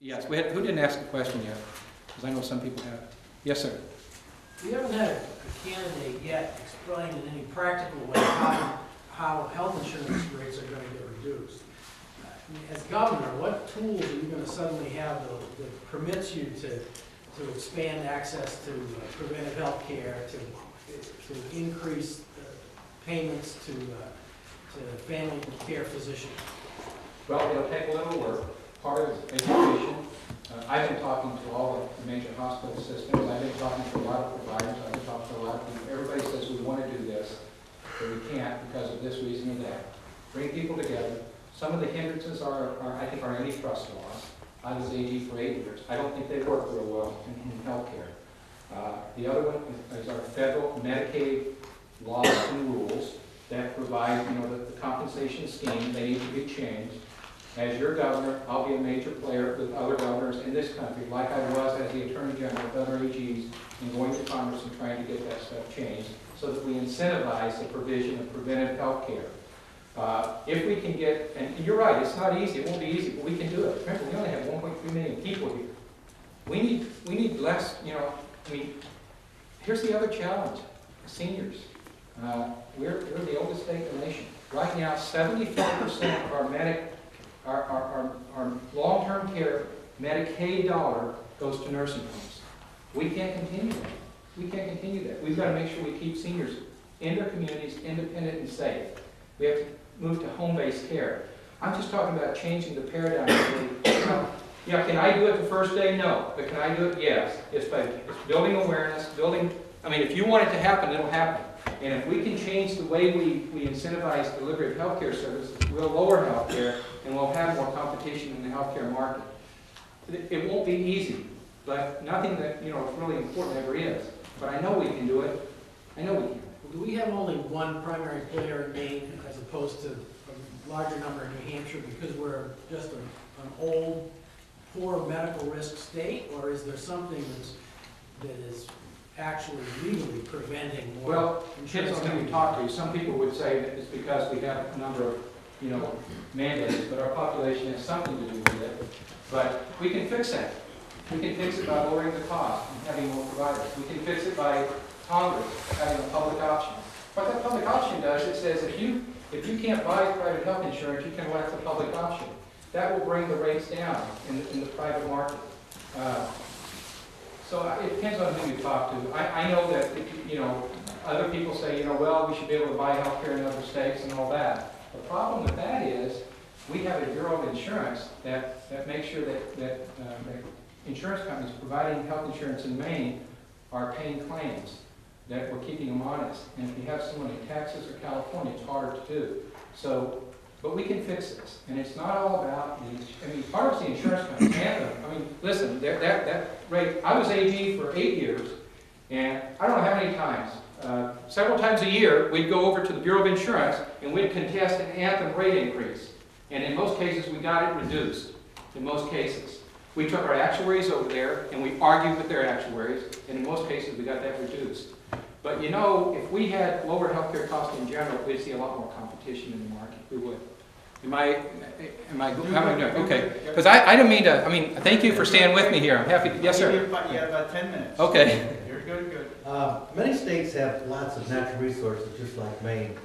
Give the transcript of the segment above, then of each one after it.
Yes, who didn't ask a question yet? Because I know some people have. Yes, sir. We haven't had a candidate yet explain in any practical way how health insurance rates are going to get reduced. As governor, what tools are you going to suddenly have that permits you to expand access to preventive health care, to increase payments to family care physicians? Well, it'll take a little work. Part of education. I've been talking to all the major hospital systems. I've been talking to a lot of providers. I've been talking to a lot of people. Everybody says we want to do this, but we can't because of this reason or that. Bring people together. Some of the hindrances are I think, are antitrust laws. I was AG for 8 years. I don't think they work real well in healthcare. The other one is our federal Medicaid laws and rules that provide, the compensation scheme. They need to be changed. As your governor, I'll be a major player with other governors in this country, like I was as the Attorney General with other AGs, in going to Congress and trying to get that stuff changed so that we incentivize the provision of preventive health care. If we can get, and you're right, it's not easy, it won't be easy, but we can do it. Remember, we only have 1.3 million people here. We need less, here's the other challenge, seniors. We're the oldest state in the nation. Right now, 74% of our long-term care Medicaid dollar goes to nursing homes. We can't continue that. We can't continue that. We've got to make sure we keep seniors in their communities, independent and safe. We have to move to home-based care. I'm just talking about changing the paradigm. Yeah, can I do it the first day? No. But can I do it? Yes. It's building awareness, if you want it to happen, it'll happen. And if we can change the way we incentivize delivery of healthcare services, we'll lower healthcare and we'll have more competition in the healthcare market. It won't be easy, but nothing that really important ever is. But I know we can do it. I know we can. Do we have only one primary player in Maine as opposed to a larger number in New Hampshire because we're just an old, poor medical risk state, or is there something that is actually legally preventing more? Well, depends on who you talk to. Some people would say that it's because we have a number of, mandates, but our population has something to do with it. But we can fix that. We can fix it by lowering the cost and having more providers. We can fix it by Congress having a public option. What that public option does, it says if you can't buy private health insurance, you can elect the public option. That will bring the rates down in the private market. So it depends on who you talk to. I know that, other people say, well, we should be able to buy health care in other states and all that. The problem with that is we have a Bureau of Insurance that makes sure that insurance companies providing health insurance in Maine are paying claims, that we're keeping them honest. And if you have someone in Texas or California, it's harder to do. So, but we can fix this. And it's not all about part of the insurance companies. Listen, that rate, I was AG for 8 years, and I don't know how many times, several times a year, we'd go over to the Bureau of Insurance and we'd contest an anthem rate increase. And in most cases, we got it reduced. In most cases. We took our actuaries over there and we argued with their actuaries, and in most cases, we got that reduced. But if we had lower healthcare costs in general, we'd see a lot more competition in the market. We would. Am I doing? Okay. Because I don't mean to, thank you for staying with me here. I'm happy to, yes, sir. You have about 10 minutes. Okay. You're good. Many states have lots of natural resources, just like Maine.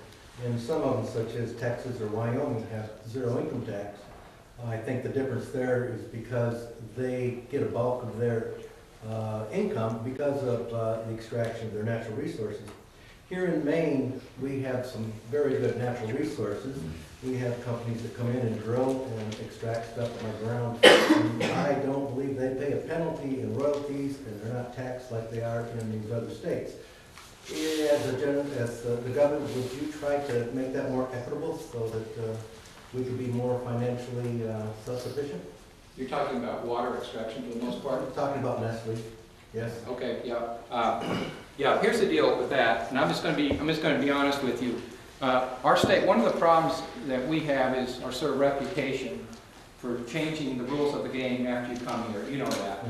And some of them, such as Texas or Wyoming, have zero income tax. I think the difference there is because they get a bulk of their income because of the extraction of their natural resources. Here in Maine, we have some very good natural resources. We have companies that come in and drill and extract stuff from the ground. And I don't believe they pay a penalty in royalties, and they're not taxed like they are in these other states. As the governor, would you try to make that more equitable so that we could be more financially self-sufficient? You're talking about water extraction for the most part? I'm talking about Nestle, yes. Okay, yeah. Here's the deal with that, and I'm just going to be honest with you. Our state, one of the problems that we have is our sort of reputation for changing the rules of the game after you come here. You know that.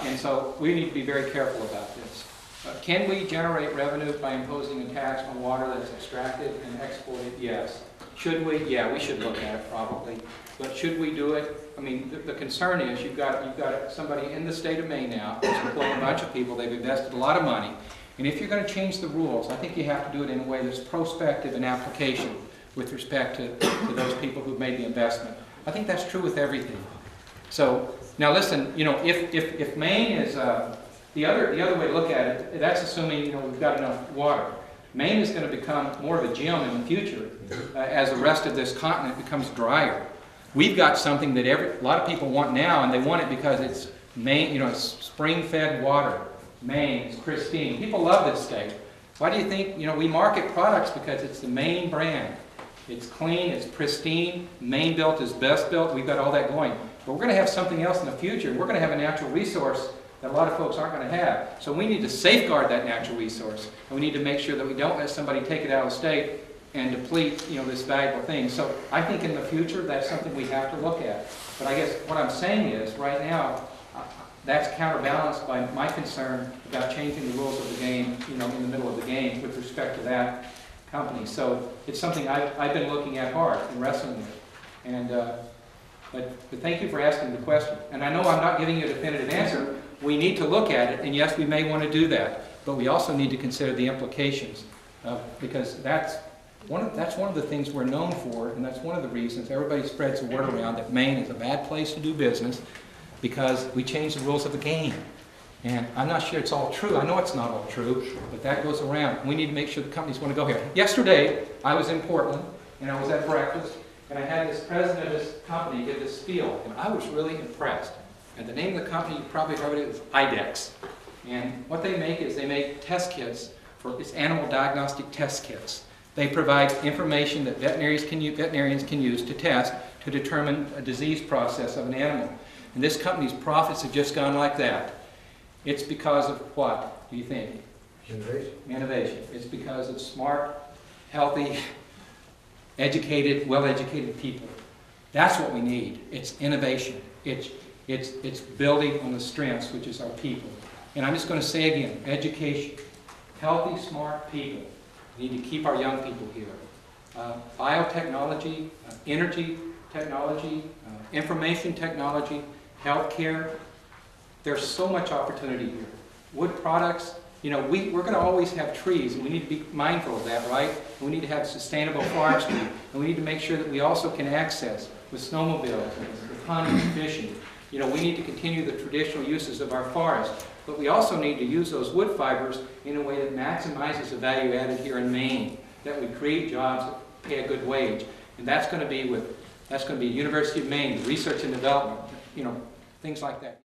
And so we need to be very careful about this. Can we generate revenue by imposing a tax on water that's extracted and exported? Yes. Should we? Yeah, we should look at it probably. But should we do it? I mean, the concern is you've got somebody in the state of Maine now that's employing a bunch of people. They've invested a lot of money. And if you're going to change the rules, I think you have to do it in a way that's prospective in application with respect to those people who've made the investment. I think that's true with everything. So now listen, you know, if Maine is the other way to look at it, that's assuming, you know, we've got enough water. Maine is going to become more of a gym in the future as the rest of this continent becomes drier. We've got something that a lot of people want now, and they want it because it's Maine, you know, it's spring-fed water. Maine is pristine. People love this state. Why do you think, you know, we market products? Because it's the Maine brand. It's clean, it's pristine, Maine built is best built. We've got all that going. But we're going to have something else in the future. We're going to have a natural resource that a lot of folks aren't going to have. So we need to safeguard that natural resource. And we need to make sure that we don't let somebody take it out of the state and deplete, you know, this valuable thing. So I think in the future that's something we have to look at. But I guess what I'm saying is right now that's counterbalanced by my concern about changing the rules of the game, you know, in the middle of the game with respect to that company. So it's something I've been looking at hard and wrestling with. And but thank you for asking the question. And I know I'm not giving you a definitive answer. We need to look at it, and yes, we may want to do that. But we also need to consider the implications, because that's one of the things we're known for, and that's one of the reasons everybody spreads the word around that Maine is a bad place to do business because we change the rules of the game. And I'm not sure it's all true. I know it's not all true, but that goes around. We need to make sure the companies want to go here. Yesterday, I was in Portland, and I was at breakfast, and I had this president of this company give this spiel, and I was really impressed. And the name of the company, you probably heard it, is IDEX. And what they make is they make test kits for it's animal diagnostic test kits. They provide information that veterinarians can use to test to determine a disease process of an animal. And this company's profits have just gone like that. It's because of what, do you think? Innovation. Innovation. It's because of smart, healthy, educated, well-educated people. That's what we need. It's innovation. It's building on the strengths, which is our people. And I'm just going to say again, education. Healthy, smart people. We need to keep our young people here. Biotechnology, energy technology, information technology, healthcare. There's so much opportunity here. Wood products, you know, we're going to always have trees, and we need to be mindful of that, right? We need to have sustainable forestry, and we need to make sure that we also can access with snowmobiles, with hunting, fishing. You know, we need to continue the traditional uses of our forests, but we also need to use those wood fibers in a way that maximizes the value added here in Maine, that we create jobs that pay a good wage. And that's going to be University of Maine, research and development, you know, things like that.